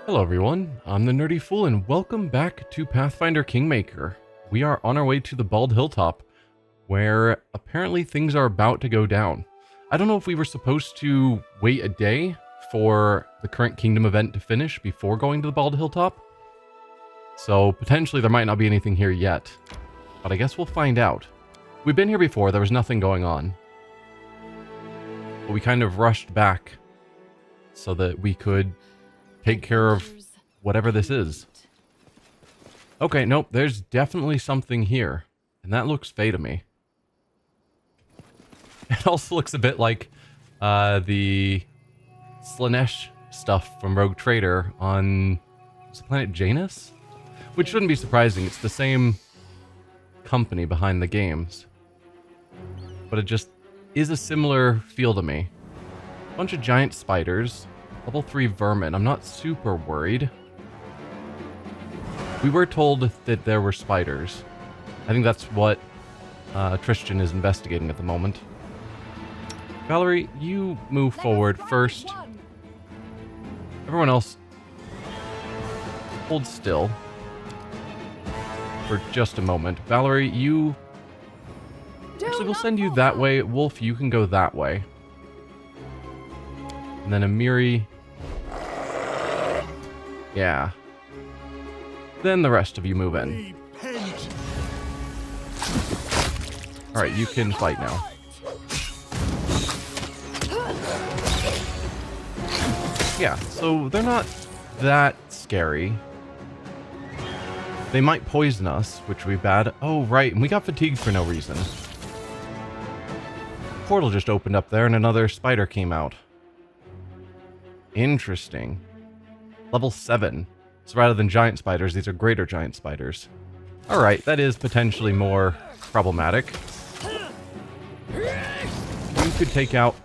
Hello everyone, I'm the Nerdy Fool and welcome back to Pathfinder Kingmaker. We are on our way to the Bald Hilltop, where apparently things are about to go down. I don't know if we were supposed to wait a day for the current kingdom event to finish before going to the Bald Hilltop. So potentially there might not be anything here yet, but I guess we'll find out. We've been here before, there was nothing going on. But we kind of rushed back so that we could take care of whatever this is. Okay, nope, there's definitely something here. And that looks fey to me. It also looks a bit like the Slanesh stuff from Rogue Trader on the planet Janus? Which shouldn't be surprising, it's the same company behind the games. But it just is a similar feel to me. Bunch of giant spiders. Level 3 vermin. I'm not super worried. We were told that there were spiders. I think that's what Tristan is investigating at the moment. Valerie, you move forward first. Everyone else, hold still for just a moment. Valerie, you... Actually, we'll send you that way. Wolf, you can go that way. And then Amiri... Yeah. Then the rest of you move in. Alright, you can fight now. Yeah, so they're not that scary. They might poison us, which would be bad. Oh, right, and we got fatigued for no reason. Portal just opened up there and another spider came out. Interesting. Level 7. So rather than giant spiders, these are greater giant spiders. Alright, that is potentially more problematic. You could take out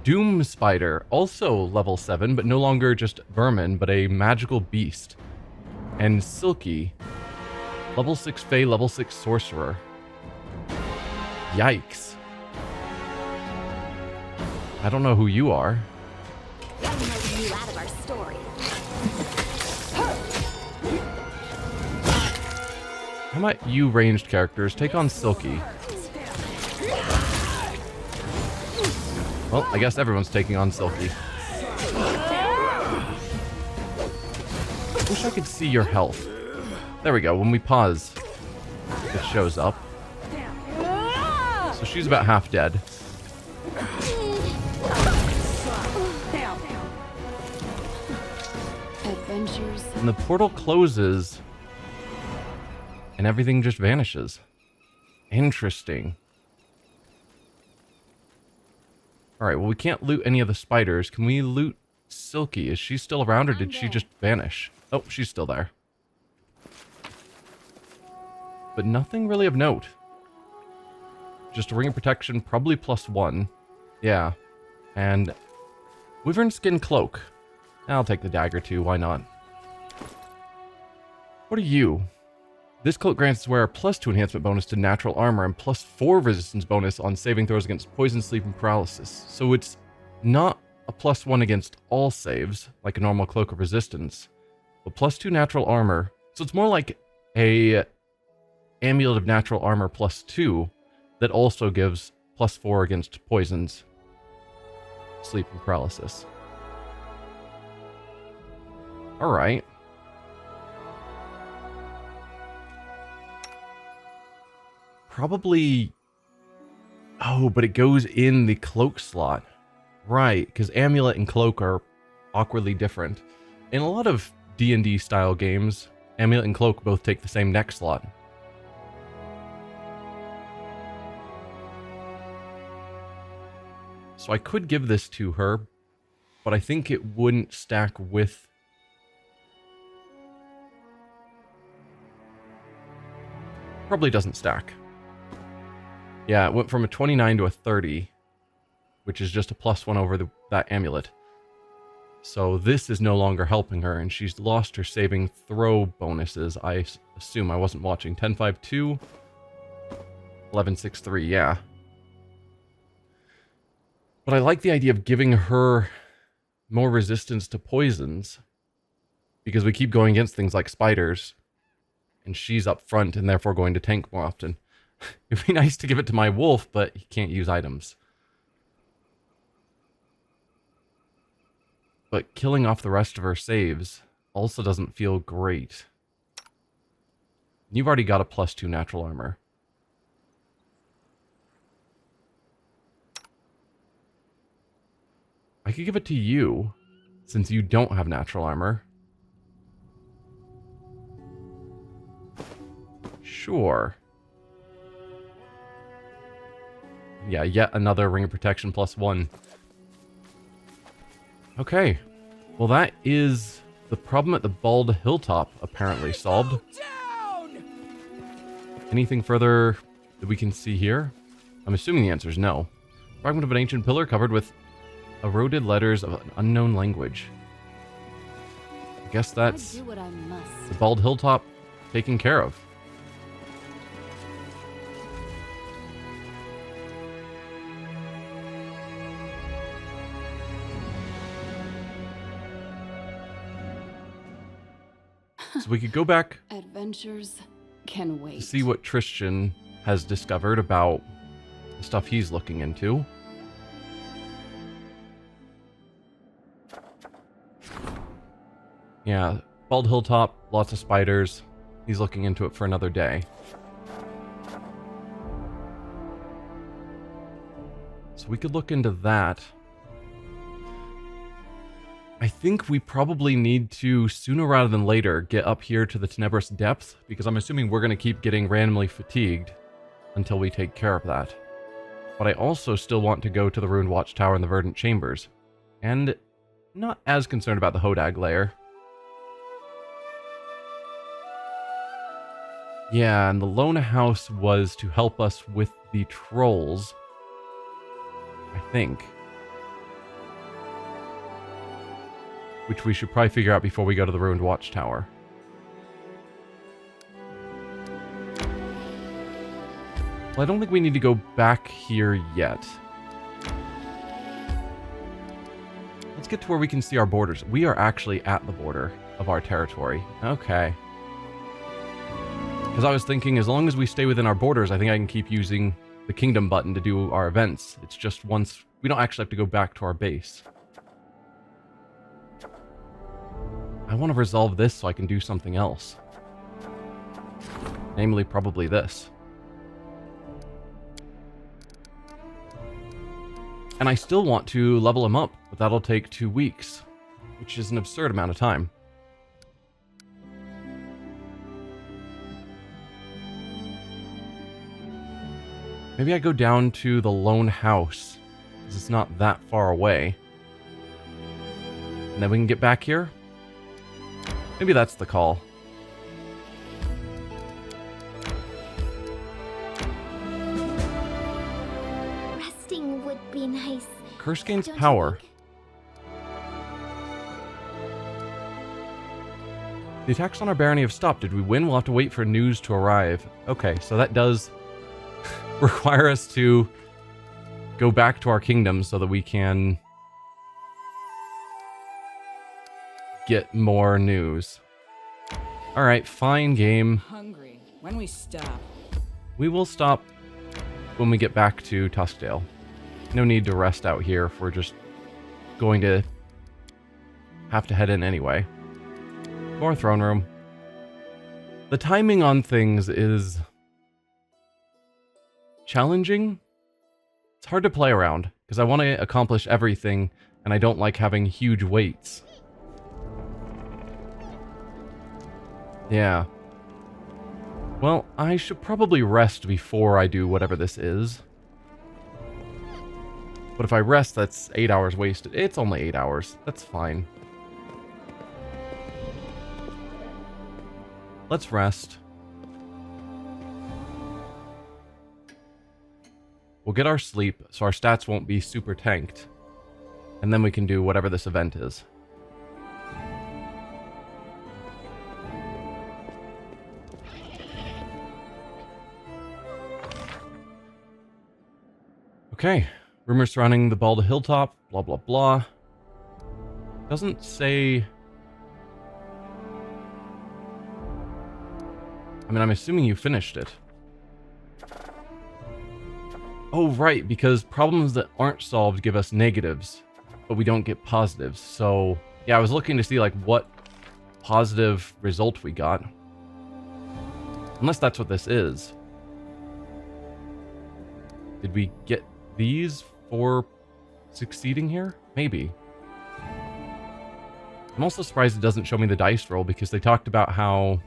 Doom Spider, also level 7, but no longer just vermin, but a magical beast. And Silky, level 6 Fey, level 6 Sorcerer. Yikes. I don't know who you are. How about you ranged characters take on Silky? Well, I guess everyone's taking on Silky. Wish I could see your health. There we go, when we pause, it shows up. So she's about half dead. And the portal closes and everything just vanishes. Interesting. Alright, well we can't loot any of the spiders. Can we loot Silky? Is she still around or did she just vanish? Oh, she's still there. But nothing really of note. Just a ring of protection, probably +1. Yeah. And Wyvern Skin Cloak. I'll take the dagger too, why not? What are you? This cloak grants its wearer +2 enhancement bonus to natural armor and +4 resistance bonus on saving throws against poison, sleep, and paralysis. So it's not a +1 against all saves, like a normal cloak of resistance, but +2 natural armor. So it's more like a amulet of natural armor +2 that also gives +4 against poisons, sleep, and paralysis. Alright. Probably... Oh, but it goes in the cloak slot. Right, because amulet and cloak are awkwardly different. In a lot of D&D style games, amulet and cloak both take the same neck slot. So I could give this to her, but I think it wouldn't stack with... Probably doesn't stack. Yeah, it went from a 29 to a 30, which is just a +1 over that amulet. So this is no longer helping her, and she's lost her saving throw bonuses. I assume I wasn't watching. 10-5-2, 11-6-3, yeah. But I like the idea of giving her more resistance to poisons because we keep going against things like spiders, and she's up front and therefore going to tank more often. It'd be nice to give it to my wolf, but he can't use items. But killing off the rest of her saves also doesn't feel great. You've already got a +2 natural armor. I could give it to you, since you don't have natural armor. Sure. Yeah, yet another ring of protection +1. Okay. Well, that is the problem at the Bald Hilltop apparently solved. Anything further that we can see here? I'm assuming the answer is no. Fragment of an ancient pillar covered with eroded letters of an unknown language. I guess that's the Bald Hilltop taken care of. So we could go back Adventures can wait. to see what Tristan has discovered about the stuff he's looking into. Yeah, Bald Hilltop, lots of spiders. He's looking into it for another day. So we could look into that. I think we probably need to, sooner rather than later, get up here to the Tenebrous Depth, because I'm assuming we're going to keep getting randomly fatigued until we take care of that. But I also still want to go to the Ruined Watchtower and the Verdant Chambers, and not as concerned about the Hodag lair. Yeah, and the Lone House was to help us with the trolls, I think. Which we should probably figure out before we go to the Ruined Watchtower. Well, I don't think we need to go back here yet. Let's get to where we can see our borders. We are actually at the border of our territory. Okay. Because I was thinking, as long as we stay within our borders, I think I can keep using the kingdom button to do our events. It's just once... we don't actually have to go back to our base. I want to resolve this so I can do something else. Namely, probably this. And I still want to level him up, but that'll take 2 weeks, which is an absurd amount of time. Maybe I go down to the Lone House, because it's not that far away. And then we can get back here? Maybe that's the call. Resting would be nice. Curse gains Don't you power. think? The attacks on our barony have stopped. Did we win? We'll have to wait for news to arrive. Okay, so that does require us to go back to our kingdom so that we can get more news. Alright, fine game. Hungry. When we stop. We will stop when we get back to Tuskdale. No need to rest out here if we're just going to have to head in anyway. More throne room. The timing on things is challenging. It's hard to play around because I want to accomplish everything and I don't like having huge waits. Yeah. Well, I should probably rest before I do whatever this is. But if I rest, that's 8 hours wasted. It's only 8 hours. That's fine. Let's rest. We'll get our sleep, so our stats won't be super tanked. And then we can do whatever this event is. Okay. Rumors surrounding the Bald Hilltop, blah blah blah. Doesn't say I mean, I'm assuming you finished it. Oh, right, because problems that aren't solved give us negatives, but we don't get positives. So, yeah, I was looking to see, like, what positive result we got. Unless that's what this is. Did we get these for succeeding here? Maybe. I'm also surprised it doesn't show me the dice roll, because they talked about how,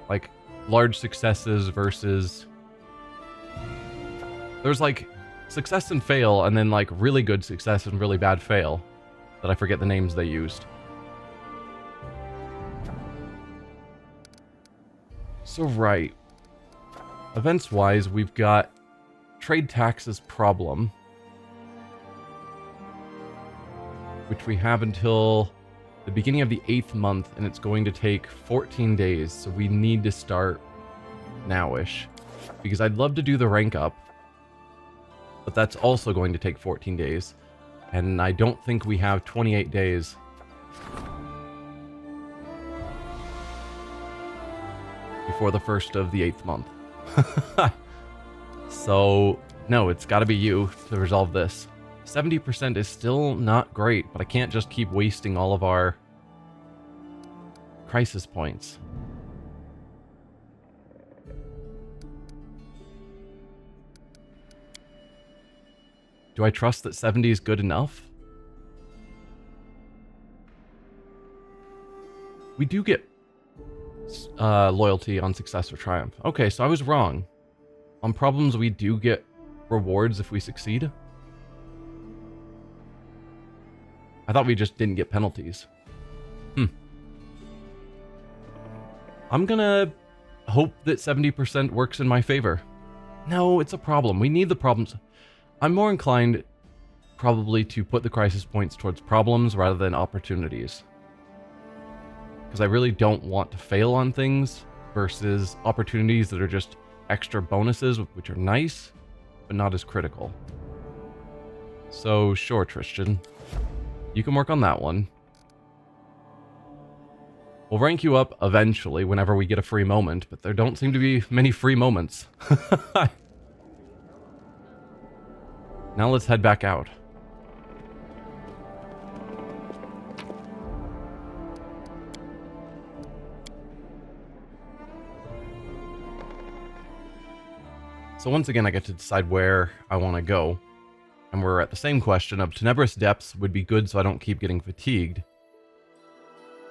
like, large successes versus... There's, like, success and fail, and then, like, really good success and really bad fail. That I forget the names they used. So, right. Events-wise, we've got trade taxes problem, which we have until the beginning of the 8th month, and it's going to take 14 days, so we need to start now-ish. Because I'd love to do the rank up, but that's also going to take 14 days, and I don't think we have 28 days. Before the first of the 8th month. So, no, it's got to be you to resolve this. 70% is still not great, but I can't just keep wasting all of our crisis points. Do I trust that 70 is good enough? We do get loyalty on success or triumph. Okay, so I was wrong. On problems, we do get rewards if we succeed. I thought we just didn't get penalties. I'm gonna hope that 70% works in my favor. No, it's a problem. We need the problems. I'm more inclined probably to put the crisis points towards problems rather than opportunities. Because I really don't want to fail on things versus opportunities that are just extra bonuses, which are nice, but not as critical. So, sure, Tristan. You can work on that one. We'll rank you up eventually whenever we get a free moment, but there don't seem to be many free moments. Now let's head back out. So once again, I get to decide where I want to go. And we're at the same question of Tenebrous Depths would be good so I don't keep getting fatigued.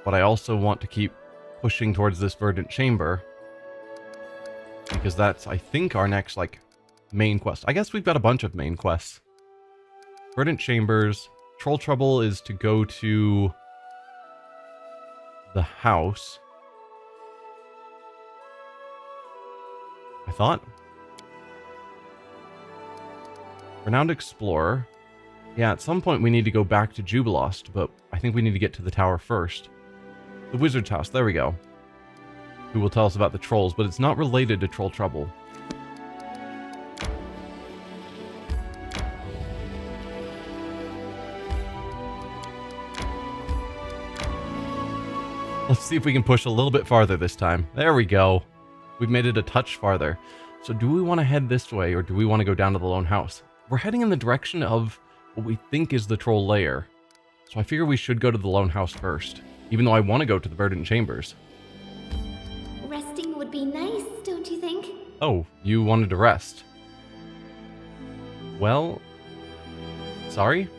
But I also want to keep pushing towards this Verdant Chamber. Because that's, I think, our next, like, main quest. I guess we've got a bunch of main quests. Verdant Chambers. Troll Trouble is to go to the house. I thought. Renowned Explorer. Yeah, at some point we need to go back to Jubilost, but I think we need to get to the tower first. The Wizard's House, there we go. Who will tell us about the trolls, but it's not related to Troll Trouble. Let's see if we can push a little bit farther this time. There we go. We've made it a touch farther. So do we want to head this way, or do we want to go down to the lone house? We're heading in the direction of what we think is the troll lair. So I figure we should go to the lone house first, even though I want to go to the Verdant Chambers. Resting would be nice, don't you think? Oh, you wanted to rest. Well, sorry?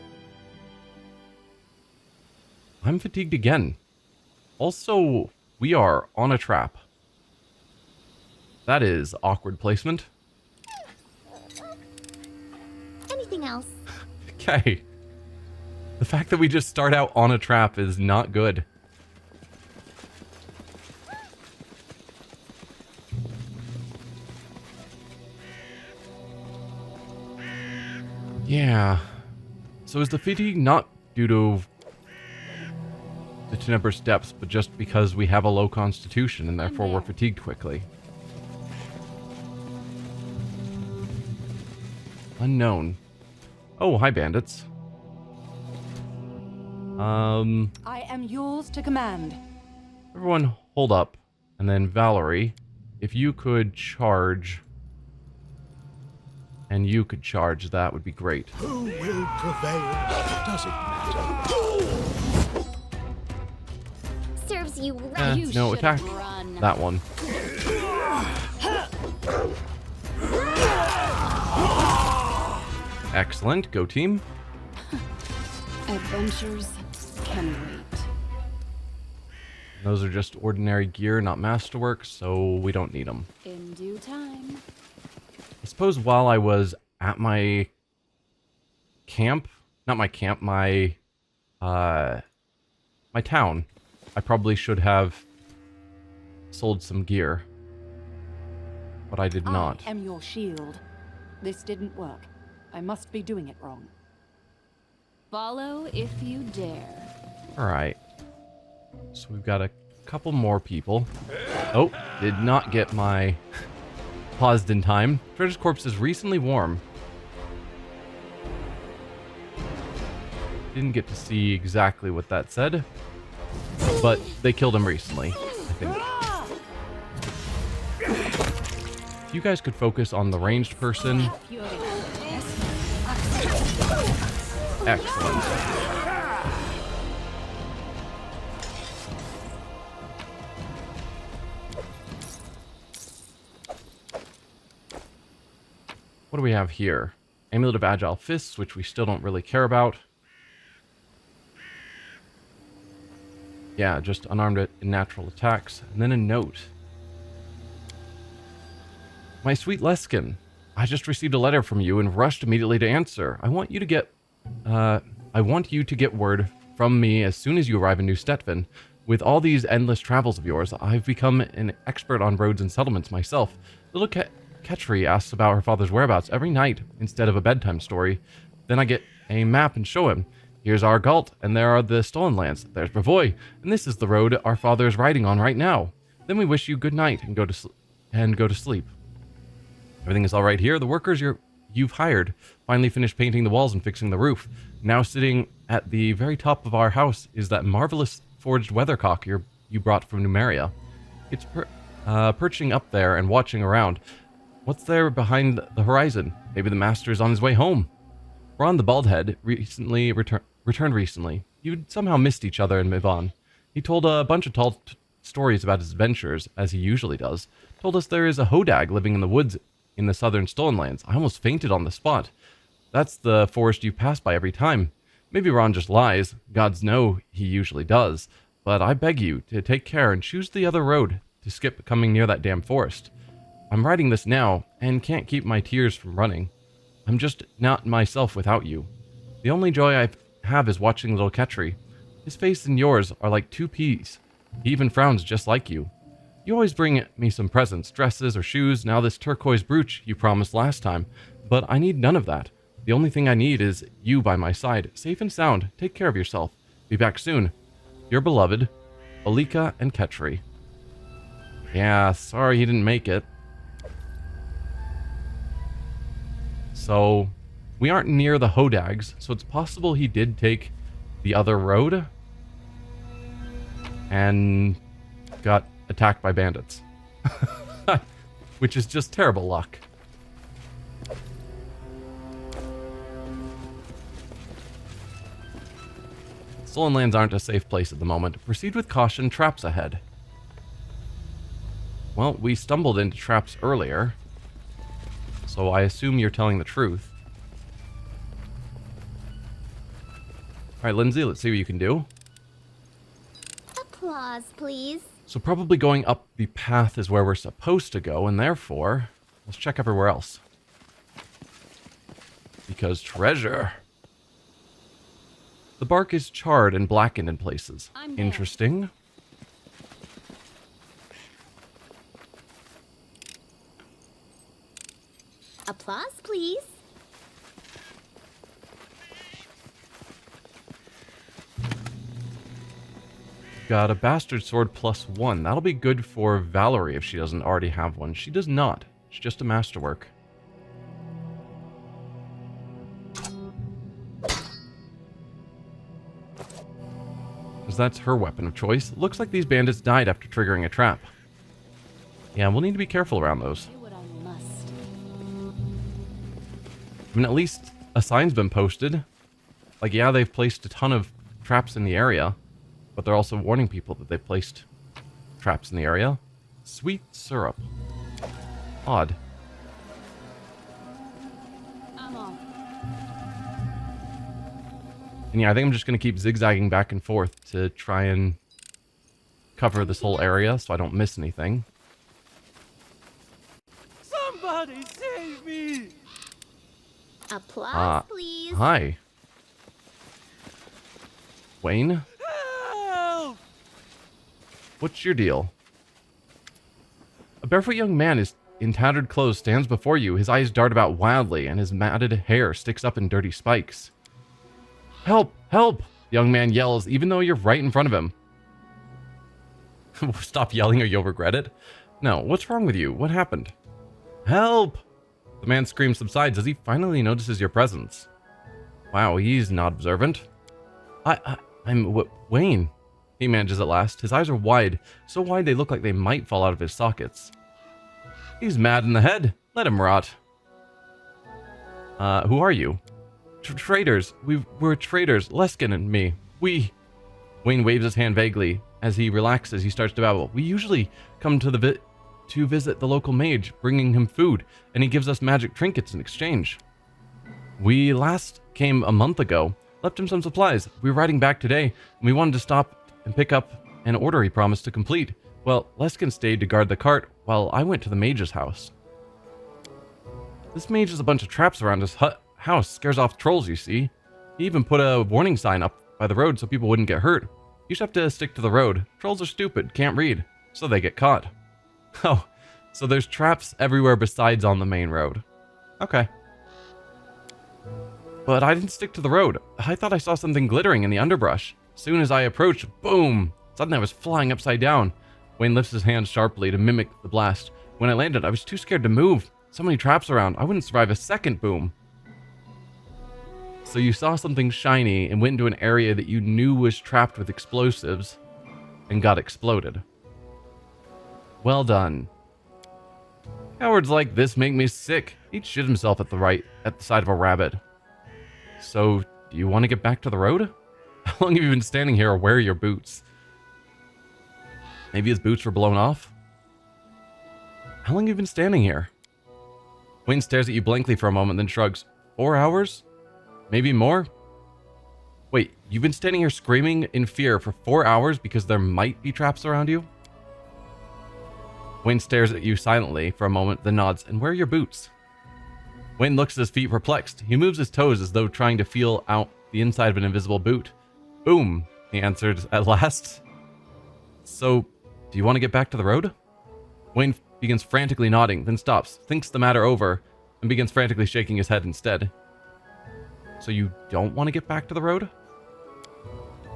I'm fatigued again. Also, we are on a trap. That is awkward placement. Anything else? Okay. The fact that we just start out on a trap is not good. Yeah. So is the fatigue not due to the Tenebrous Depths, but just because we have a low constitution and therefore we're fatigued quickly? Unknown. Oh, hi, bandits. I am yours to command. Everyone hold up. And then Valerie, if you could charge, and you could charge, that would be great. Who will prevail? Does it matter? Serves you right. You No, should attack run. that one. Excellent. Go team. Adventures can wait. Those are just ordinary gear, not masterwork, so we don't need them. In due time. I suppose while I was at my camp, not my camp, my town, I probably should have sold some gear, but I did not. I am your shield. This didn't work. I must be doing it wrong. Follow if you dare. Alright. So we've got a couple more people. Oh, did not get my paused in time. Treasure's corpse is recently warm. Didn't get to see exactly what that said, but they killed him recently, I think. If you guys could focus on the ranged person. Excellent. What do we have here? Amulet of Agile Fists, which we still don't really care about. Yeah, just unarmed natural attacks. And then a note. My sweet Leskin, I just received a letter from you and rushed immediately to answer. I want you to get word from me as soon as you arrive in New Stettin. With all these endless travels of yours, I've become an expert on roads and settlements myself. Little Ketchery asks about her father's whereabouts every night instead of a bedtime story. Then I get a map and show him. Here's our Galt, and there are the stolen lands. There's Brevoy, and this is the road our father is riding on right now. Then we wish you good night and go to sleep. Everything is all right here. The workers you've hired finally finished painting the walls and fixing the roof. Now sitting at the very top of our house is that marvelous forged weathercock you brought from Numeria. It's perching up there and watching around. What's there behind the horizon? Maybe the master is on his way home. Ron the Baldhead recently returned recently. You'd somehow missed each other in Mivan. He told a bunch of tall stories about his adventures, as he usually does. Told us there is a hodag living in the woods in the southern stolen lands. I almost fainted on the spot. That's the forest you pass by every time. Maybe Ron just lies. Gods know he usually does. But I beg you to take care and choose the other road to skip coming near that damn forest. I'm writing this now, and can't keep my tears from running. I'm just not myself without you. The only joy I have is watching little Ketchery. His face and yours are like two peas. He even frowns just like you. You always bring me some presents, dresses or shoes, now this turquoise brooch you promised last time, but I need none of that. The only thing I need is you by my side, safe and sound. Take care of yourself. Be back soon. Your beloved, Alika and Ketchery. Yeah, sorry he didn't make it. So, we aren't near the hodags, so it's possible he did take the other road and got attacked by bandits. Which is just terrible luck. Stolen lands aren't a safe place at the moment. Proceed with caution, traps ahead. Well, we stumbled into traps earlier, so I assume you're telling the truth. Alright, Lindsay, let's see what you can do. Applause, please. So probably going up the path is where we're supposed to go, and therefore, let's check everywhere else. Because treasure. The bark is charred and blackened in places. Interesting. Applause, please. Got a bastard sword +1. That'll be good for Valerie if she doesn't already have one. She does not. It's just a masterwork. Because that's her weapon of choice. Looks like these bandits died after triggering a trap. Yeah, we'll need to be careful around those. Do what I must. I mean, at least a sign's been posted. Like, yeah, they've placed a ton of traps in the area, but they're also warning people that they've placed traps in the area. Sweet syrup. Odd. I'm off. And yeah, I think I'm just going to keep zigzagging back and forth to try and cover this whole area so I don't miss anything. Somebody save me! Applause, please. Hi. Wayne? Help! What's your deal? A barefoot young man in tattered clothes stands before you. His eyes dart about wildly, and his matted hair sticks up in dirty spikes. Help! Help! The young man yells, even though you're right in front of him. Stop yelling or you'll regret it. No, what's wrong with you? What happened? Help! The man's scream subsides as he finally notices your presence. Wow, he's not observant. I'm Wayne, he manages at last. His eyes are wide, so wide they look like they might fall out of his sockets. He's mad in the head. Let him rot. Who are you? Traitors. We're traitors. Leskin and me. Wayne waves his hand vaguely. As he relaxes, he starts to babble. We usually come to visit the local mage, bringing him food, and he gives us magic trinkets in exchange. We last came a month ago. Left him some supplies. We were riding back today, and we wanted to stop and pick up an order he promised to complete. Well, Leskin stayed to guard the cart while I went to the mage's house. This mage has a bunch of traps around his house, scares off trolls, you see. He even put a warning sign up by the road so people wouldn't get hurt. You just have to stick to the road. Trolls are stupid, can't read, so they get caught. Oh, so there's traps everywhere besides on the main road. Okay. But I didn't stick to the road. I thought I saw something glittering in the underbrush. Soon as I approached, boom! Suddenly I was flying upside down. Wayne lifts his hand sharply to mimic the blast. When I landed, I was too scared to move. So many traps around, I wouldn't survive a second boom. So you saw something shiny and went into an area that you knew was trapped with explosives and got exploded. Well done. Cowards like this make me sick. He'd shit himself at the side of a rabbit. So, do you want to get back to the road? How long have you been standing here, or where are your boots? Maybe his boots were blown off? How long have you been standing here? Wayne stares at you blankly for a moment, then shrugs. 4 hours? Maybe more? Wait, you've been standing here screaming in fear for 4 hours because there might be traps around you? Wayne stares at you silently for a moment, then nods. And where are your boots? Wayne looks at his feet perplexed. He moves his toes as though trying to feel out the inside of an invisible boot. Boom, he answered at last. So, do you want to get back to the road? Wayne begins frantically nodding, then stops, thinks the matter over, and begins frantically shaking his head instead. So you don't want to get back to the road?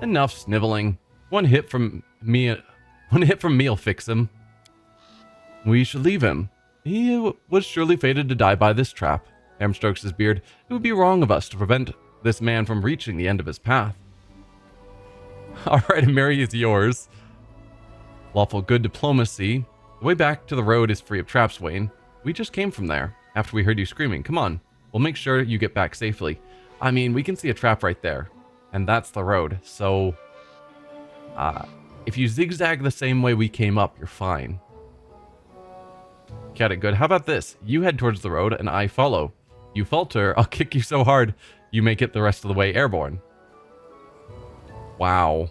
Enough sniveling. One hit from me'll fix him. We should leave him. He was surely fated to die by this trap. Ham strokes his beard. It would be wrong of us to prevent this man from reaching the end of his path. Alright, Mary is yours. Lawful good diplomacy. The way back to the road is free of traps, Wayne. We just came from there, after we heard you screaming. Come on, we'll make sure you get back safely. I mean, we can see a trap right there, and that's the road, so... if you zigzag the same way we came up, you're fine. Got it, good. How about this? You head towards the road, and I follow. You falter, I'll kick you so hard, you make it the rest of the way airborne. Wow.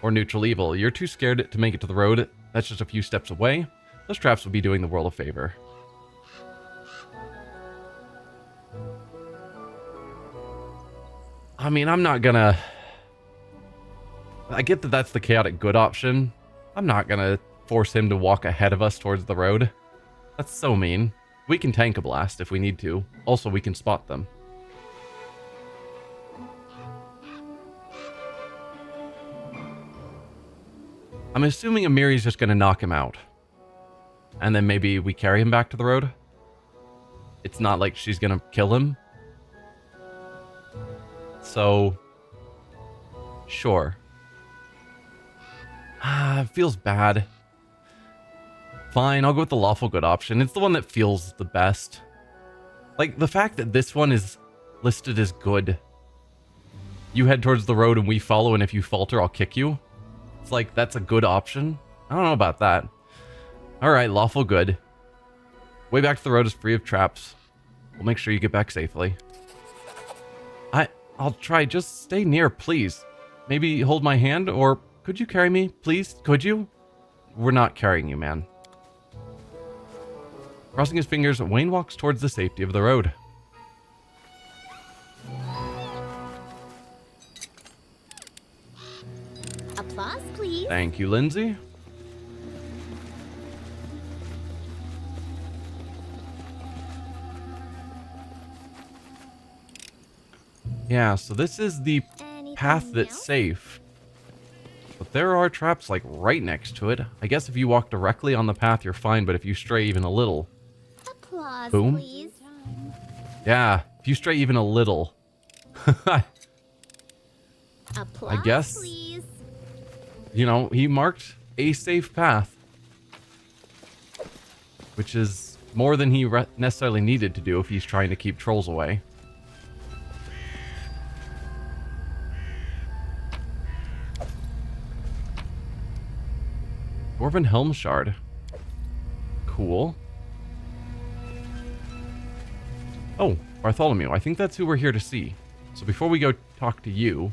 Or neutral evil. You're too scared to make it to the road. That's just a few steps away. Those traps would be doing the world a favor. I mean, I'm not gonna... I get that that's the chaotic good option. I'm not gonna force him to walk ahead of us towards the road. That's so mean. We can tank a blast if we need to. Also, we can spot them. I'm assuming Amiri's just gonna knock him out. And then maybe we carry him back to the road? It's not like she's gonna kill him. So... Sure. It feels bad. Fine, I'll go with the lawful good option. It's the one that feels the best. Like, the fact that this one is listed as good. You head towards the road and we follow, and if you falter, I'll kick you. It's like, that's a good option. I don't know about that. Alright, lawful good. Way back to the road is free of traps. We'll make sure you get back safely. I'll try. Just stay near, please. Maybe hold my hand, or could you carry me, please? Could you? We're not carrying you, man. Crossing his fingers, Wayne walks towards the safety of the road. Applause, please. Thank you, Lindsay. Yeah, so this is the path that's safe. But there are traps, like, right next to it. I guess if you walk directly on the path, you're fine, but if you stray even a little... Applause, Boom. please. Yeah, if you stray even a little... Applause, guess- please. You know, he marked a safe path. Which is more than he necessarily needed to do if he's trying to keep trolls away. Dwarven Helm Shard. Cool. Oh, Bartholomew. I think that's who we're here to see. So before we go talk to you...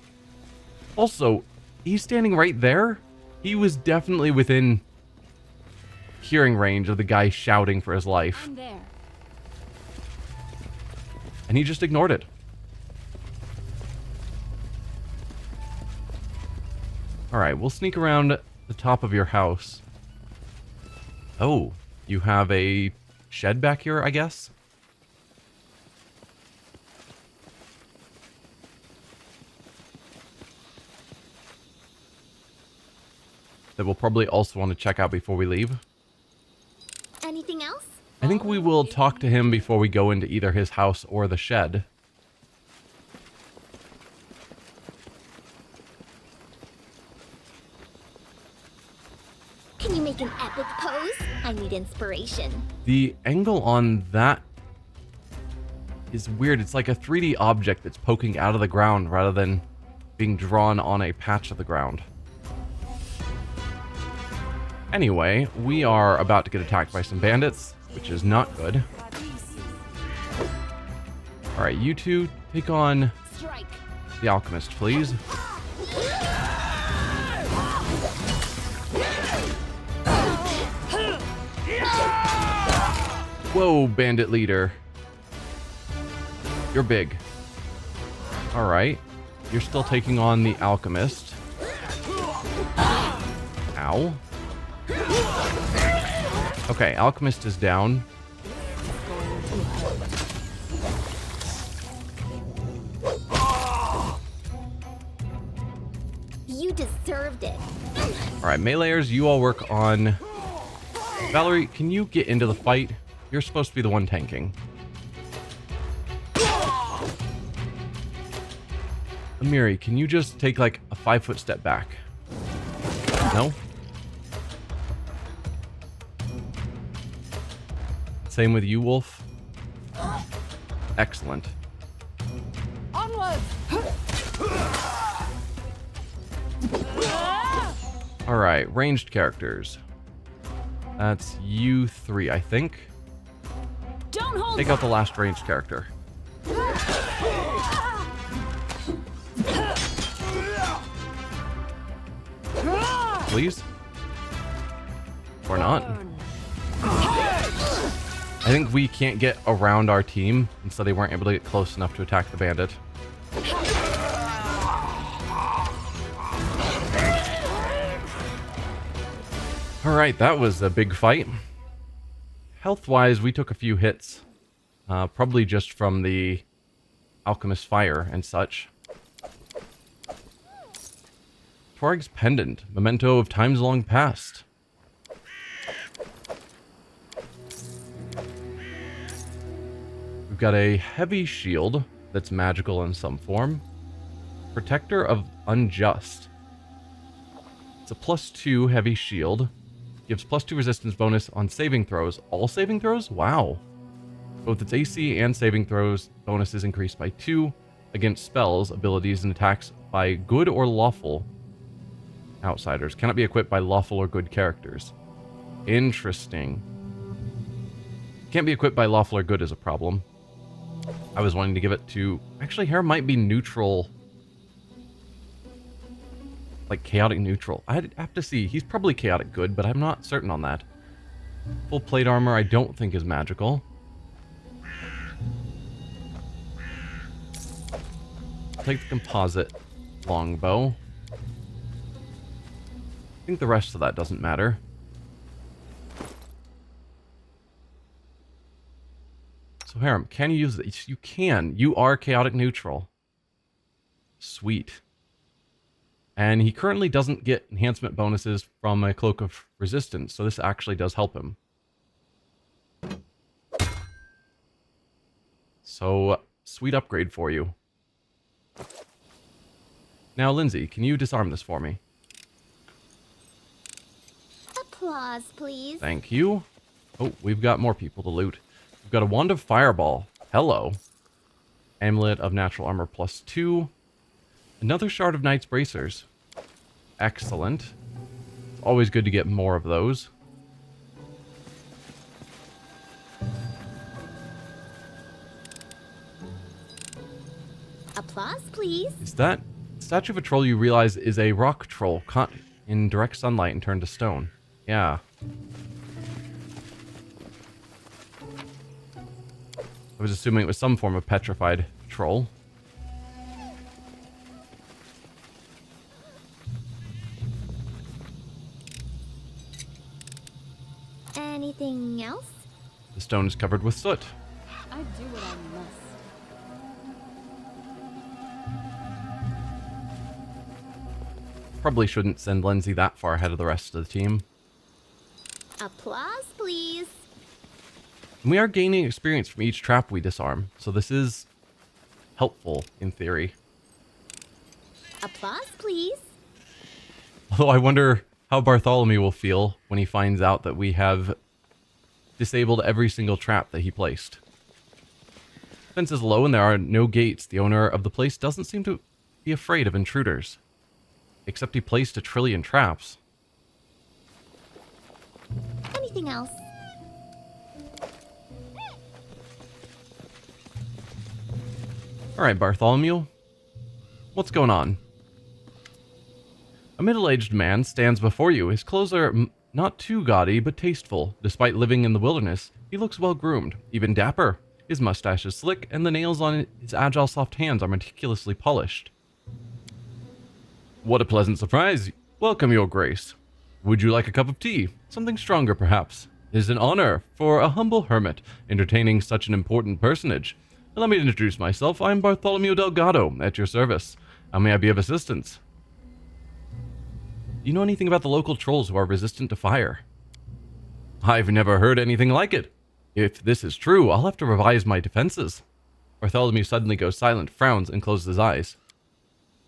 Also, he's standing right there? He was definitely within hearing range of the guy shouting for his life. I'm there. And he just ignored it. Alright, we'll sneak around the top of your house. Oh, you have a shed back here, I guess? That we'll probably also want to check out before we leave. Anything else? I think we will talk to him before we go into either his house or the shed. Can you make an epic pose? I need inspiration. The angle on that is weird. It's like a 3D object that's poking out of the ground rather than being drawn on a patch of the ground. Anyway, we are about to get attacked by some bandits, which is not good. Alright, you two take on Strike. the alchemist, please. Whoa, bandit leader. You're big. Alright, you're still taking on the alchemist. Ow. Okay, alchemist is down. You deserved it. Alright, meleeers, you all work on... Valerie, can you get into the fight? You're supposed to be the one tanking. Amiri, can you just take like a 5-foot step back? No? Same with you, Wolf. Excellent. Onwards! Alright, ranged characters. That's you three, I think. Don't hold Take out the last ranged character. Please? Or not? I think we can't get around our team, and so they weren't able to get close enough to attack the bandit. Alright, that was a big fight. Health-wise, we took a few hits. Probably just from the alchemist fire and such. Twarg's pendant, memento of times long past. We've got a heavy shield that's magical in some form. Protector of unjust. It's a +2 heavy shield. Gives +2 resistance bonus on saving throws. All saving throws? Wow. Both its AC and saving throws bonuses increased by 2 against spells, abilities, and attacks by good or lawful outsiders. Cannot be equipped by lawful or good characters. Interesting. Can't be equipped by lawful or good is a problem. I was wanting to give it to... Actually, Hera might be neutral. Like chaotic neutral. I'd have to see. He's probably chaotic good, but I'm not certain on that. Full plate armor I don't think is magical. Take the composite longbow. I think the rest of that doesn't matter. So Harem, can you use this? You can. You are chaotic neutral. Sweet. And he currently doesn't get enhancement bonuses from a Cloak of Resistance, so this actually does help him. So, sweet upgrade for you. Now, Lindsay, can you disarm this for me? Applause, please. Thank you. Oh, we've got more people to loot. We've got a Wand of Fireball. Hello. Amulet of Natural Armor +2. Another Shard of Knight's Bracers. Excellent. It's always good to get more of those. Applause, please. Is that statue of a troll you realize is a rock troll caught in direct sunlight and turned to stone? Yeah. I was assuming it was some form of petrified troll. Anything else? The stone is covered with soot. I do what I must. Probably shouldn't send Lindsay that far ahead of the rest of the team. Applause, please. And we are gaining experience from each trap we disarm, so this is helpful in theory. Applause, please. Although I wonder how Bartholomew will feel when he finds out that we have disabled every single trap that he placed. Fence is low and there are no gates. The owner of the place doesn't seem to be afraid of intruders. Except he placed 1 trillion traps. Anything else? Alright, Bartholomew. What's going on? A middle-aged man stands before you. His clothes are not too gaudy, but tasteful. Despite living in the wilderness, he looks well-groomed, even dapper. His mustache is slick, and the nails on his agile, soft hands are meticulously polished. What a pleasant surprise. Welcome, Your Grace. Would you like a cup of tea? Something stronger, perhaps? It is an honor for a humble hermit entertaining such an important personage. Allow me to introduce myself. I am Bartholomew Delgado, at your service. How may I be of assistance? Do you know anything about the local trolls who are resistant to fire? I've never heard anything like it. If this is true, I'll have to revise my defenses. Bartholomew suddenly goes silent, frowns, and closes his eyes.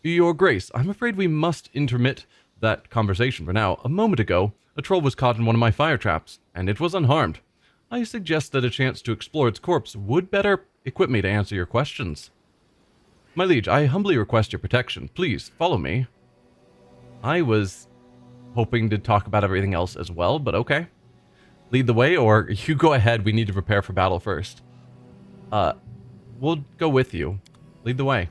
Your Grace, I'm afraid we must intermit that conversation for now. A moment ago, a troll was caught in one of my fire traps, and it was unharmed. I suggest that a chance to explore its corpse would better equip me to answer your questions. My liege, I humbly request your protection. Please, follow me. I was hoping to talk about everything else as well, but okay. Lead the way, or you go ahead. We need to prepare for battle first. We'll go with you. Lead the way.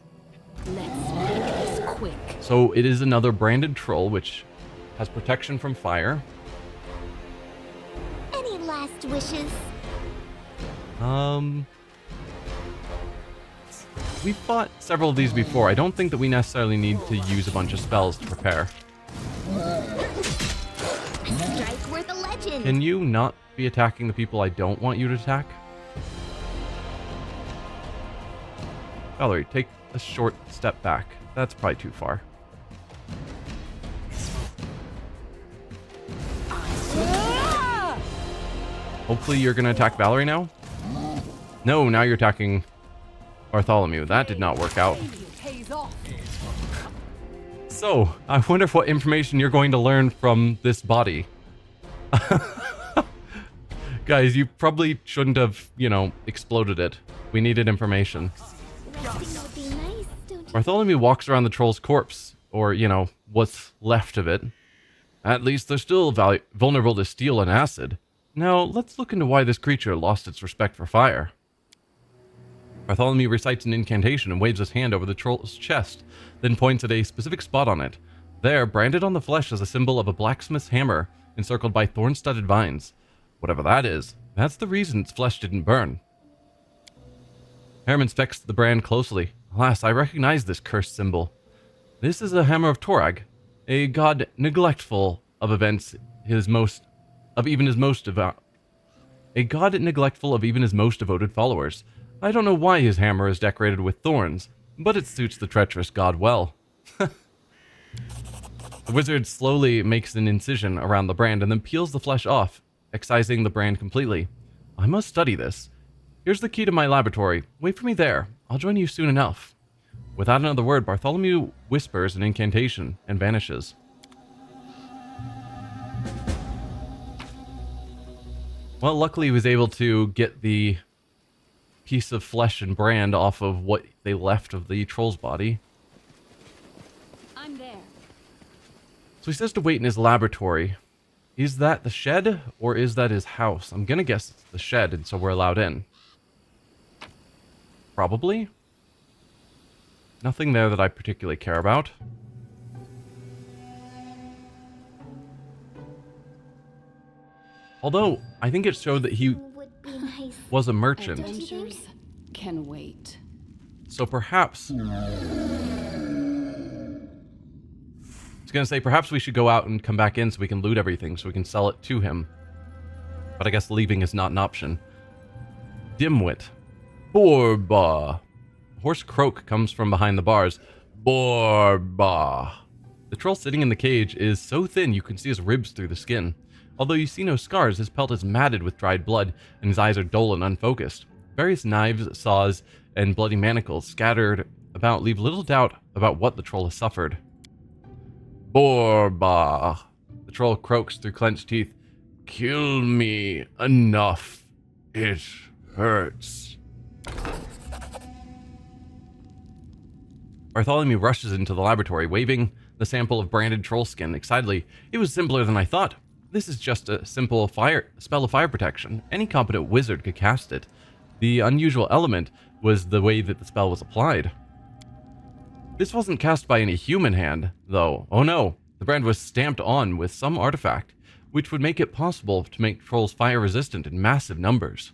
Let's make this quick. So it is another branded troll, which has protection from fire. Any last wishes? We've fought several of these before. I don't think that we necessarily need to use a bunch of spells to prepare. Strike worth a legend. Can you not be attacking the people I don't want you to attack? Valerie, take a short step back. That's probably too far. Hopefully you're going to attack Valerie now? No, now you're attacking Bartholomew. That did not work out. So, I wonder what information you're going to learn from this body. Guys, you probably shouldn't have, exploded it. We needed information. Resting would be nice, don't you? Bartholomew walks around the troll's corpse, or, what's left of it. At least they're still vulnerable to steel and acid. Now, let's look into why this creature lost its respect for fire. Bartholomew recites an incantation and waves his hand over the troll's chest, then points at a specific spot on it. There, branded on the flesh, is a symbol of a blacksmith's hammer, encircled by thorn-studded vines. Whatever that is, that's the reason its flesh didn't burn. Harem inspects the brand closely. Alas, I recognize this cursed symbol. This is a hammer of Torag, a god neglectful of even his most devoted followers. I don't know why his hammer is decorated with thorns, but it suits the treacherous god well. The wizard slowly makes an incision around the brand and then peels the flesh off, excising the brand completely. I must study this. Here's the key to my laboratory. Wait for me there. I'll join you soon enough. Without another word, Bartholomew whispers an incantation and vanishes. Well, luckily he was able to get the piece of flesh and brand off of what they left of the troll's body. I'm there. So he says to wait in his laboratory. Is that the shed, or is that his house? I'm gonna guess it's the shed, and so we're allowed in. Probably. Nothing there that I particularly care about. Although, I think it showed that he Would be nice. was a merchant. Adventures can wait. So perhaps... I was going to say, perhaps we should go out and come back in so we can loot everything, so we can sell it to him. But I guess leaving is not an option. Dimwit. Borba. Hoarse croak comes from behind the bars. Borba. The troll sitting in the cage is so thin you can see his ribs through the skin. Although you see no scars, his pelt is matted with dried blood, and his eyes are dull and unfocused. Various knives, saws, and bloody manacles scattered about leave little doubt about what the troll has suffered. Borba. The troll croaks through clenched teeth. Kill me. Enough. It hurts. Bartholomew rushes into the laboratory, waving the sample of branded troll skin excitedly. It was simpler than I thought. This is just a simple spell of fire protection. Any competent wizard could cast it. The unusual element was the way that the spell was applied. This wasn't cast by any human hand, though. Oh no, the brand was stamped on with some artifact, which would make it possible to make trolls fire resistant in massive numbers.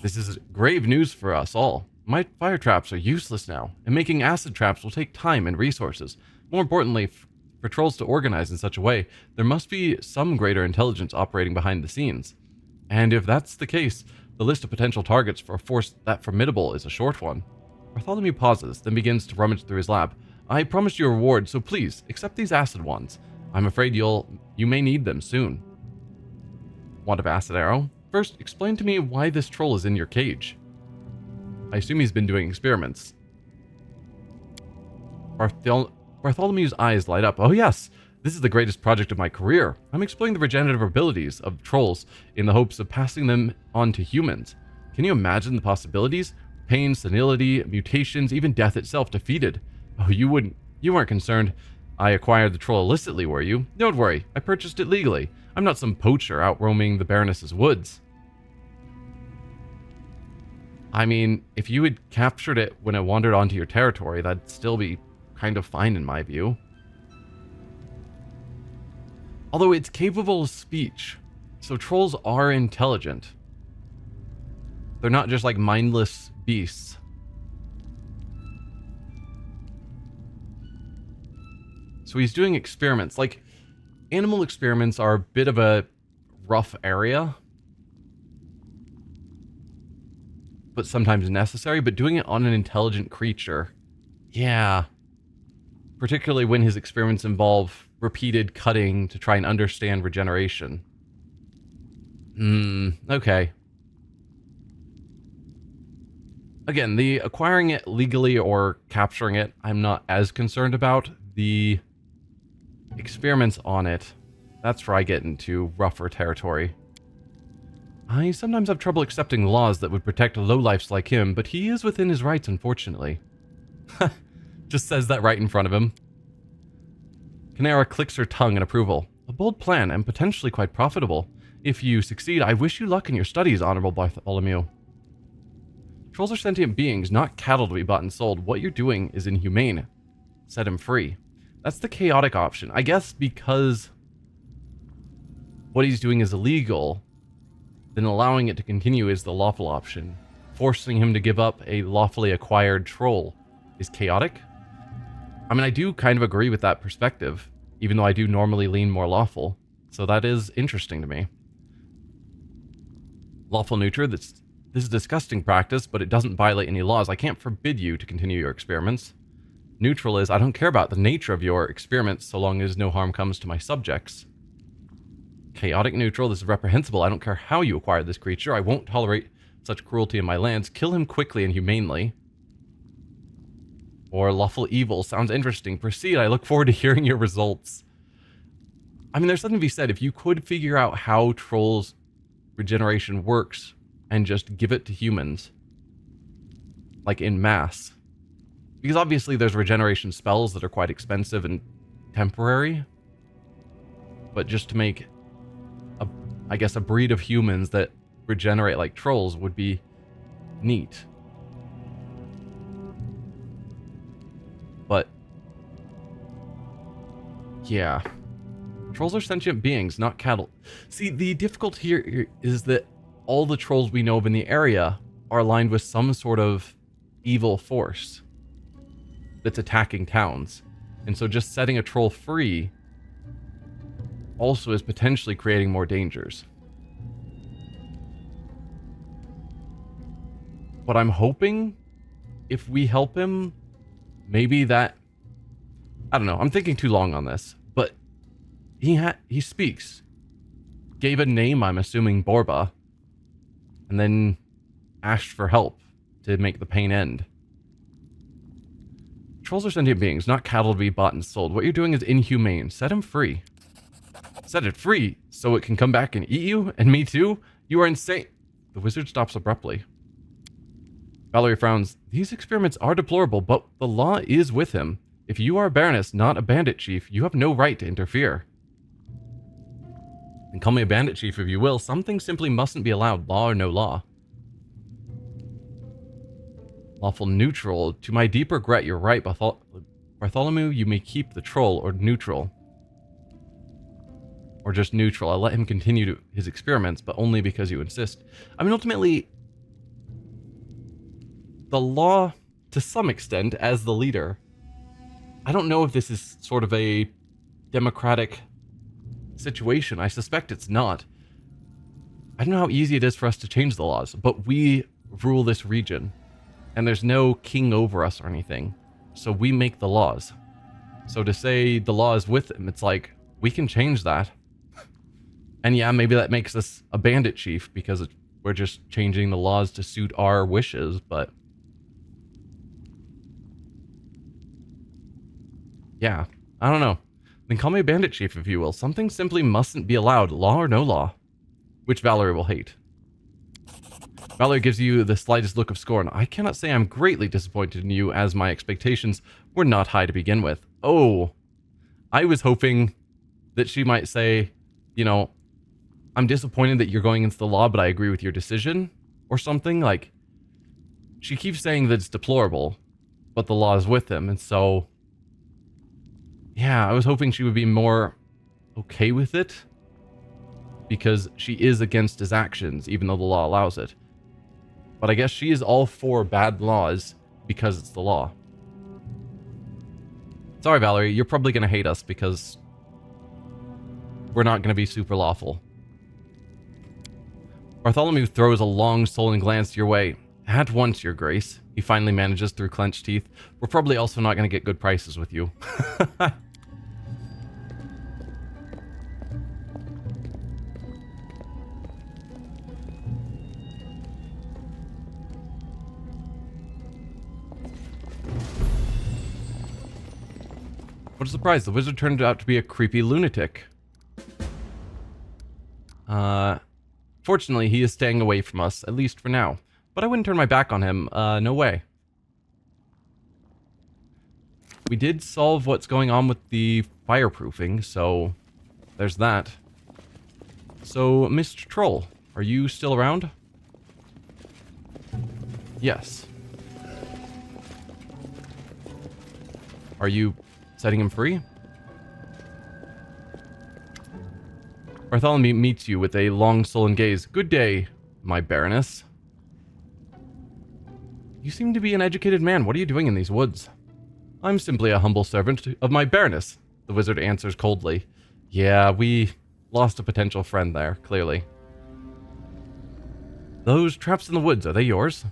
This is grave news for us all. My fire traps are useless now, and making acid traps will take time and resources. More importantly, for trolls to organize in such a way, there must be some greater intelligence operating behind the scenes. And if that's the case, the list of potential targets for a force that formidable is a short one. Bartholomew pauses, then begins to rummage through his lab. I promised you a reward, so please, accept these acid ones. I'm afraid you may need them soon. Wand of acid arrow? First, explain to me why this troll is in your cage. I assume he's been doing experiments. Bartholomew's eyes light up. Oh yes, this is the greatest project of my career. I'm exploring the regenerative abilities of trolls in the hopes of passing them on to humans. Can you imagine the possibilities? Pain, senility, mutations, even death itself defeated. Oh, you weren't concerned I acquired the troll illicitly, were you? Don't worry, I purchased it legally. I'm not some poacher out roaming the Baroness's woods. I mean, if you had captured it when it wandered onto your territory, that'd still be kind of fine in my view. Although it's capable of speech, so trolls are intelligent. They're not just like mindless beasts. So he's doing experiments. Like, animal experiments are a bit of a rough area, but sometimes necessary. But doing it on an intelligent creature, yeah. Particularly when his experiments involve repeated cutting to try and understand regeneration. Okay. Again, the acquiring it legally or capturing it, I'm not as concerned about. The experiments on it, That's where I get into rougher territory. I sometimes have trouble accepting laws that would protect lowlifes like him, but he is within his rights, unfortunately. Just says that right in front of him. Canara clicks her tongue in approval. A bold plan and potentially quite profitable. If you succeed, I wish you luck in your studies, Honorable Bartholomew. Trolls are sentient beings, not cattle to be bought and sold. What you're doing is inhumane. Set him free. That's the chaotic option. I guess because what he's doing is illegal, then allowing it to continue is the lawful option. Forcing him to give up a lawfully acquired troll is chaotic. I mean, I do kind of agree with that perspective, even though I do normally lean more lawful. So that is interesting to me. Lawful neuter, this is a disgusting practice, but it doesn't violate any laws. I can't forbid you to continue your experiments. Neutral is, I don't care about the nature of your experiments so long as no harm comes to my subjects. Chaotic neutral, this is reprehensible. I don't care how you acquired this creature. I won't tolerate such cruelty in my lands. Kill him quickly and humanely. Or lawful evil, sounds interesting. Proceed, I look forward to hearing your results. I mean, there's something to be said. If you could figure out how trolls regeneration works and just give it to humans, like in mass. Because obviously there's regeneration spells that are quite expensive and temporary. But just to make, I guess, a breed of humans that regenerate like trolls would be neat. But yeah, trolls are sentient beings, not cattle. See, the difficulty here is that all the trolls we know of in the area are aligned with some sort of evil force that's attacking towns. And so just setting a troll free also is potentially creating more dangers. But I'm hoping if we help him, maybe that, I don't know, I'm thinking too long on this, but he speaks. Gave a name, I'm assuming Borba, and then asked for help to make the pain end. Trolls are sentient beings, not cattle to be bought and sold. What you're doing is inhumane. Set him free. Set it free so it can come back and eat you, and me too? You are insane. The wizard stops abruptly. Valerie frowns. These experiments are deplorable, but the law is with him. If you are a baroness, not a bandit chief, you have no right to interfere. And call me a bandit chief if you will. Some things simply mustn't be allowed, law or no law. Lawful neutral. To my deep regret, you're right, Bartholomew, you may keep the troll, or neutral. Or just neutral. I'll let him continue his experiments, but only because you insist. I mean, ultimately, the law, to some extent, as the leader, I don't know if this is sort of a democratic situation. I suspect it's not. I don't know how easy it is for us to change the laws, but we rule this region, and there's no king over us or anything, so we make the laws. So to say the law is with him, it's like, we can change that. And yeah, maybe that makes us a bandit chief, because we're just changing the laws to suit our wishes, but yeah, I don't know. Then call me a bandit chief, if you will. Something simply mustn't be allowed, law or no law. Which Valerie will hate. Valerie gives you the slightest look of scorn. I cannot say I'm greatly disappointed in you, as my expectations were not high to begin with. Oh, I was hoping that she might say, you know, I'm disappointed that you're going against the law, but I agree with your decision, or something. Like, she keeps saying that it's deplorable, but the law is with him, and so yeah, I was hoping she would be more okay with it, because she is against his actions, even though the law allows it. But I guess she is all for bad laws because it's the law. Sorry, Valerie, you're probably going to hate us because we're not going to be super lawful. Bartholomew throws a long, sullen glance your way. At once, Your Grace. He finally manages through clenched teeth. We're probably also not going to get good prices with you. What a surprise, the wizard turned out to be a creepy lunatic. Fortunately, he is staying away from us, at least for now. But I wouldn't turn my back on him. No way. We did solve what's going on with the fireproofing, so there's that. So, Mr. Troll, are you still around? Yes. Are you setting him free? Bartholomew meets you with a long, sullen gaze. Good day, my Baroness. You seem to be an educated man. What are you doing in these woods? I'm simply a humble servant of my Baroness, the wizard answers coldly. Yeah, we lost a potential friend there, clearly. Those traps in the woods, are they yours?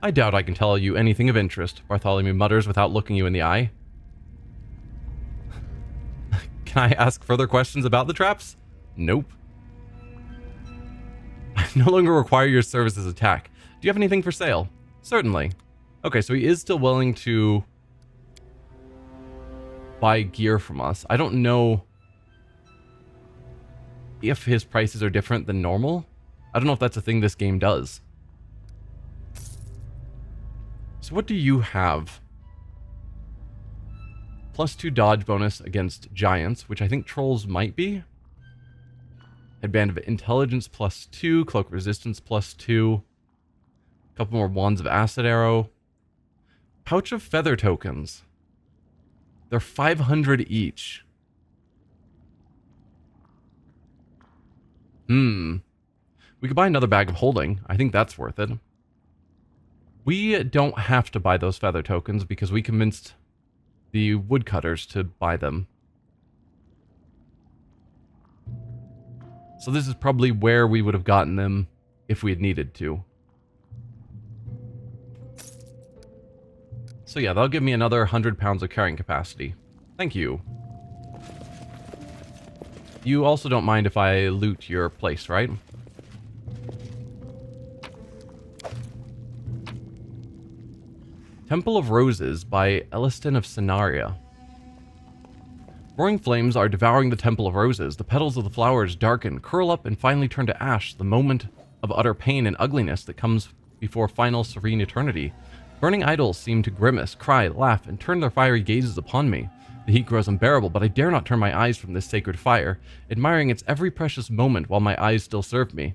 I doubt I can tell you anything of interest, Bartholomew mutters without looking you in the eye. Can I ask further questions about the traps? Nope. I no longer require your services attack. Do you have anything for sale? Certainly. Okay, so he is still willing to buy gear from us. I don't know if his prices are different than normal. I don't know if that's a thing this game does. So what do you have? +2 dodge bonus against giants, which I think trolls might be. Headband of intelligence +2, cloak resistance +2. A couple more wands of acid arrow. Pouch of feather tokens. They're 500 each. We could buy another bag of holding. I think that's worth it. We don't have to buy those feather tokens because we convinced the woodcutters to buy them. So this is probably where we would have gotten them if we had needed to. So yeah, that'll give me another 100 pounds of carrying capacity. Thank you. You also don't mind if I loot your place, right? Temple of Roses by Elliston of Scenaria. Roaring flames are devouring the Temple of Roses. The petals of the flowers darken, curl up, and finally turn to ash, the moment of utter pain and ugliness that comes before final serene eternity. Burning idols seem to grimace, cry, laugh, and turn their fiery gazes upon me. The heat grows unbearable, but I dare not turn my eyes from this sacred fire, admiring its every precious moment while my eyes still serve me.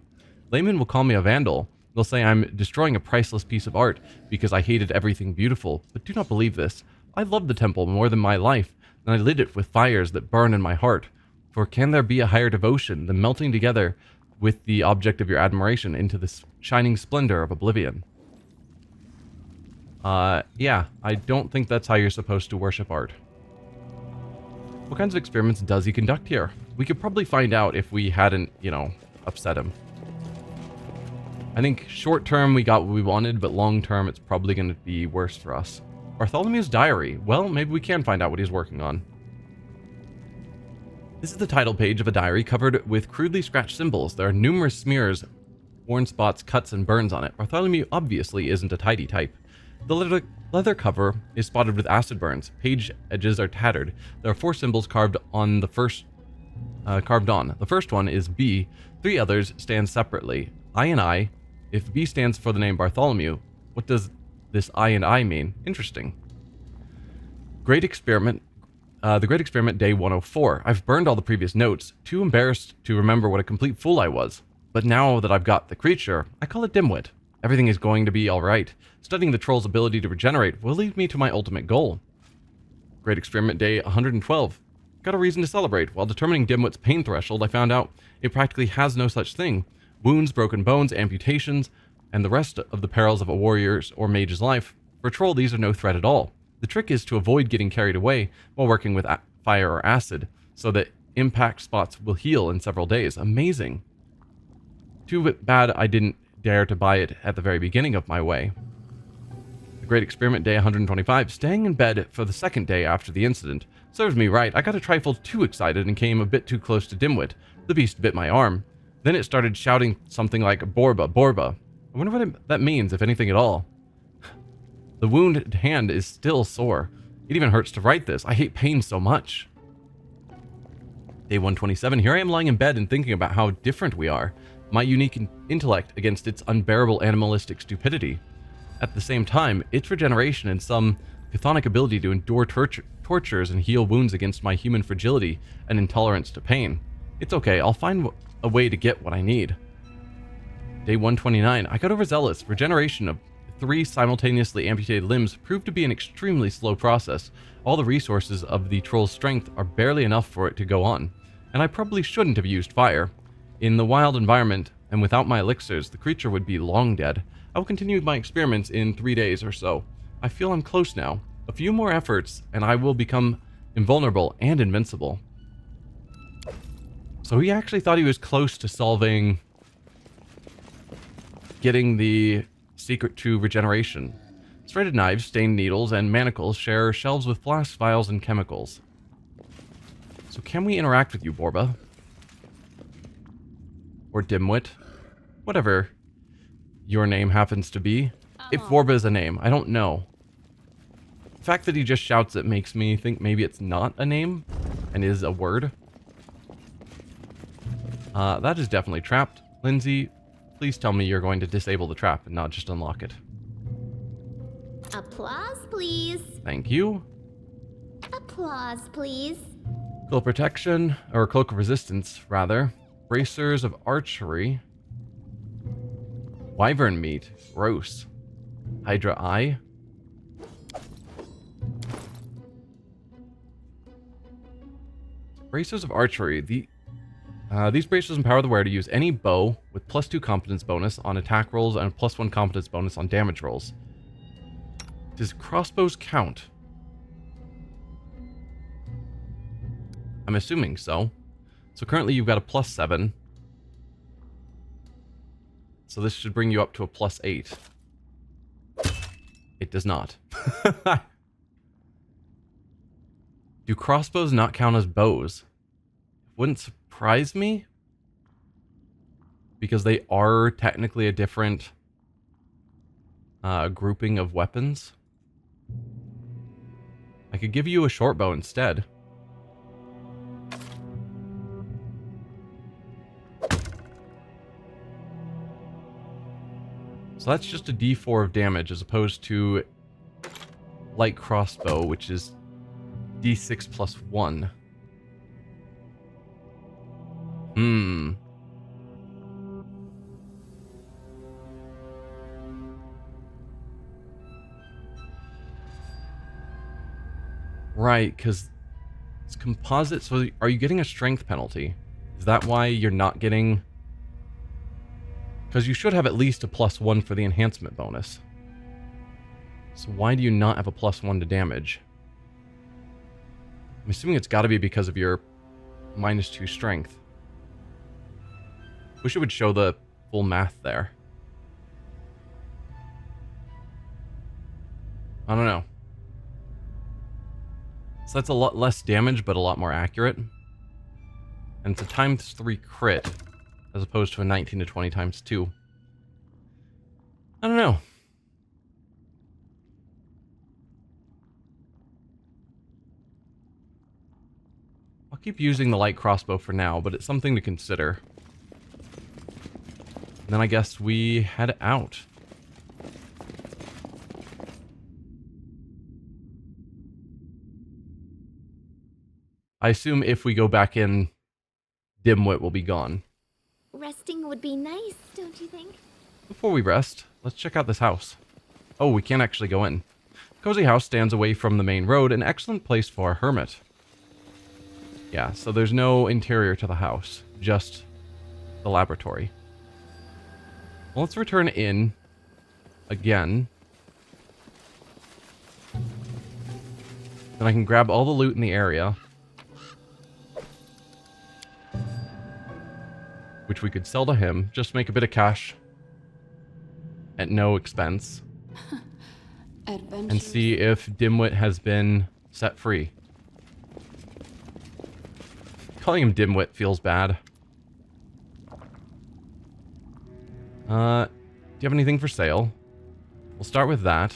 Laymen will call me a vandal. They'll say I'm destroying a priceless piece of art because I hated everything beautiful, but do not believe this. I loved the temple more than my life, and I lit it with fires that burn in my heart. For can there be a higher devotion than melting together with the object of your admiration into the shining splendor of oblivion? Yeah, I don't think that's how you're supposed to worship art. What kinds of experiments does he conduct here? We could probably find out if we hadn't, upset him. I think short term we got what we wanted, but long term it's probably going to be worse for us. Bartholomew's diary. Well, maybe we can find out what he's working on. This is the title page of a diary covered with crudely scratched symbols. There are numerous smears, worn spots, cuts, and burns on it. Bartholomew obviously isn't a tidy type. The leather cover is spotted with acid burns. Page edges are tattered. There are 4 symbols carved on. The first one is B. 3 others stand separately. I and I. If B stands for the name Bartholomew, what does this I and I mean? Interesting. Great experiment. The Great Experiment, Day 104. I've burned all the previous notes, too embarrassed to remember what a complete fool I was. But now that I've got the creature, I call it Dimwit. Everything is going to be alright. Studying the troll's ability to regenerate will lead me to my ultimate goal. Great Experiment, Day 112. Got a reason to celebrate. While determining Dimwit's pain threshold, I found out it practically has no such thing. Wounds, broken bones, amputations, and the rest of the perils of a warrior's or mage's life. For a troll, these are no threat at all. The trick is to avoid getting carried away while working with fire or acid, so that impact spots will heal in several days. Amazing. Too bad I didn't dare to buy it at the very beginning of my way. The Great Experiment, Day 125. Staying in bed for the second day after the incident. Serves me right. I got a trifle too excited and came a bit too close to Dimwit. The beast bit my arm. Then it started shouting something like, Borba, Borba. I wonder what that means, if anything at all. The wounded hand is still sore. It even hurts to write this. I hate pain so much. Day 127. Here I am lying in bed and thinking about how different we are. My unique intellect against its unbearable animalistic stupidity. At the same time, its regeneration and some chthonic ability to endure tortures and heal wounds against my human fragility and intolerance to pain. It's okay, I'll find a way to get what I need. Day 129. I got overzealous. Regeneration of 3 simultaneously amputated limbs proved to be an extremely slow process. All the resources of the troll's strength are barely enough for it to go on, and I probably shouldn't have used fire. In the wild environment, and without my elixirs, the creature would be long dead. I will continue my experiments in 3 days or so. I feel I'm close now. A few more efforts, and I will become invulnerable and invincible. So he actually thought he was close to solving... getting the secret to regeneration. Threaded knives, stained needles, and manacles share shelves with flasks, vials, and chemicals. So can we interact with you, Borba? Or Dimwit? Whatever your name happens to be. If Borba is a name, I don't know. The fact that he just shouts it makes me think maybe it's not a name and is a word. That is definitely trapped. Lindsay, please tell me you're going to disable the trap and not just unlock it. Applause, please. Thank you. Applause, please. Cloak protection, or cloak of resistance, rather. Bracers of archery. Wyvern meat. Gross. Hydra eye. Bracers of archery. These bracers empower the wearer to use any bow with +2 competence bonus on attack rolls and +1 competence bonus on damage rolls. Does crossbows count? I'm assuming so. So currently you've got a +7. So this should bring you up to a +8. It does not. Do crossbows not count as bows? Wouldn't surprise me. Because they are technically a different grouping of weapons. I could give you a short bow instead. So that's just a d4 of damage as opposed to light crossbow, which is d6 plus 1. Right, because it's composite, so are you getting a strength penalty? Is that why you're not getting... Because you should have at least a +1 for the enhancement bonus. So why do you not have a +1 to damage? I'm assuming it's got to be because of your -2 strength. Wish it would show the full math there. I don't know. So that's a lot less damage, but a lot more accurate. And it's a ×3 crit, as opposed to a 19 to 20 ×2. I don't know. I'll keep using the light crossbow for now, but it's something to consider. And then I guess we head out. I assume if we go back in, Dimwit will be gone. Resting would be nice, don't you think? Before we rest, let's check out this house. Oh, we can't actually go in. Cozy house stands away from the main road, an excellent place for a hermit. Yeah, so there's no interior to the house, just the laboratory. Well, let's return in again. Then I can grab all the loot in the area, which we could sell to him, just make a bit of cash at no expense. And see if Dimwit has been set free. Calling him Dimwit feels bad. Do you have anything for sale? We'll start with that.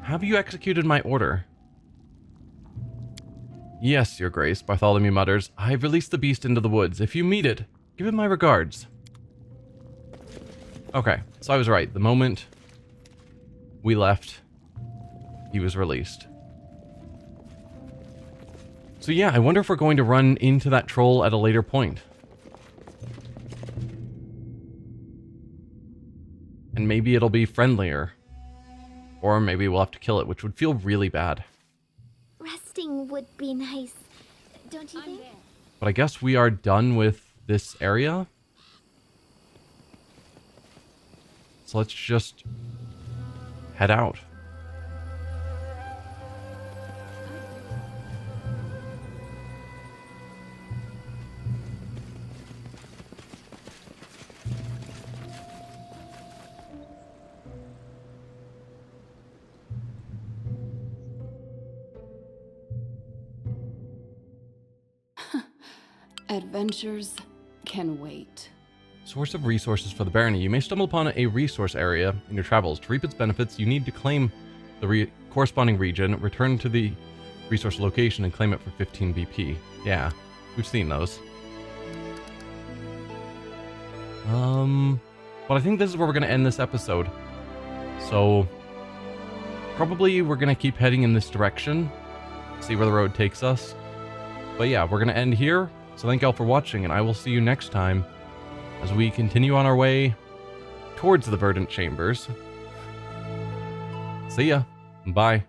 Have you executed my order? Yes, Your Grace, Bartholomew mutters. I've released the beast into the woods. If you meet it, give it my regards. Okay, so I was right. The moment we left, he was released. So yeah, I wonder if we're going to run into that troll at a later point. And maybe it'll be friendlier. Or maybe we'll have to kill it, which would feel really bad. Resting would be nice, don't you think? But I guess we are done with this area. So let's just head out. Adventures can wait. Source of resources for the barony. You may stumble upon a resource area in your travels. To reap its benefits, you need to claim the corresponding region, return to the resource location, and claim it for 15 BP. Yeah, we've seen those. But I think this is where we're going to end this episode. So, probably we're going to keep heading in this direction, see where the road takes us. But yeah, we're going to end here. So thank y'all for watching, and I will see you next time as we continue on our way towards the Verdant Chambers. See ya. Bye.